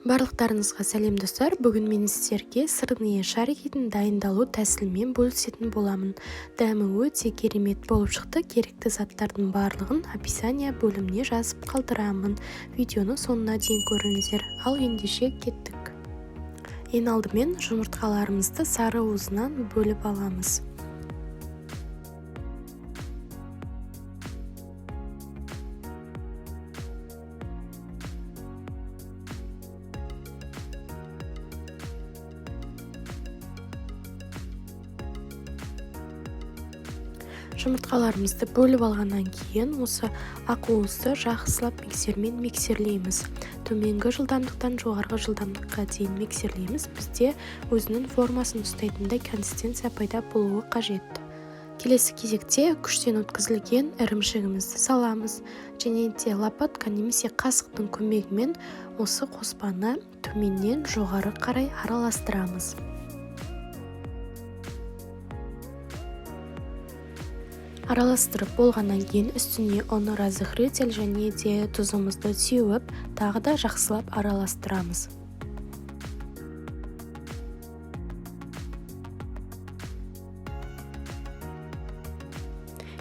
Барлықтарыңызға сәлем достар. Бүгін мен сіздерге сырныя шарикінің дайындалу тәсілімен бөлісетін боламын. Дәмі өте керемет болып шықты. Керекті заттардың барлығын описание бөліміне жазып қалдырамын. Видеоны соңына дейін көріңіздер. Ал ендеше кеттік. Ең алдымен жұмыртқаларымызды сары уызынан бөліп аламыз. Жұмыртқаларымызды бөліп алғаннан кейін осы ақ уызды жақсылап миксерлейміз. Төменгі жылдамдықтан жоғарғы жылдамдыққа дейін миксерлейміз. Бізде өзінің формасын ұстайтындай консистенция пайда болуы қажет. Келесі кезекте күштен өткізілген ірімшігімізді саламыз. Және де лопатка немесе қасықтың көмегімен осы қоспаны төменнен жоғары қарай араластырамыз. Араластырып болғаннан кейін үстіне оны разыхритель және де тұзымызды сеуіп, тағы да жақсылап араластырамыз.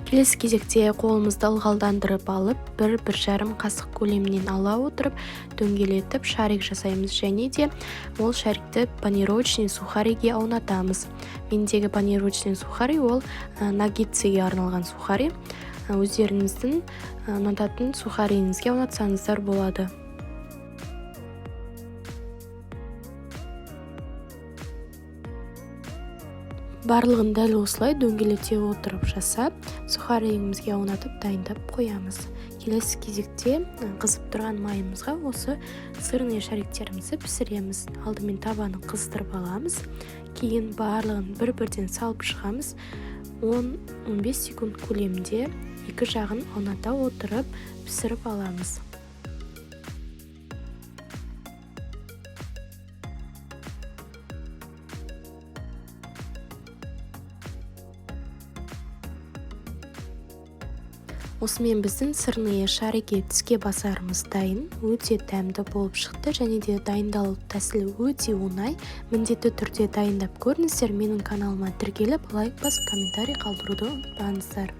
Келесі кезекте қолымызды ылғалдандырып алып, 1-1,5 қасық көлемінен ала отырып, дөңгелетіп шарик жасаймыз және де ол шарикті панировочный сухариге аунатамыз. Мендегі панировочный сухари ол наггетсіге арналған сухари. Өздеріңіздің ұнататын сухарийіңізге аунатсаңыздар болады. Барлығын дәл осылай дөңгелете отырып жасап, сухарийімізге аунатып дайындап қоямыз. Келесі кезекте қызып тұрған майымызға осы сырныя шариктерімізді пісіреміз. Алдымен табаны қыздырып аламыз, кейін барлығын бір-бірден салып шығамыз. 10-15 секунд көлемінде екі жағын ауната отырып пісіріп аламыз. Осымен біздің сырныя шарики тіске басарымыз дайын, өте дәмді болып шықты және де дайындалу тәсілі өте оңай. Міндетті түрде дайындап көріңіздер. Менің каналыма тіркеліп, лайк басып, комментарий қалдыруды ұмытпаңыздар.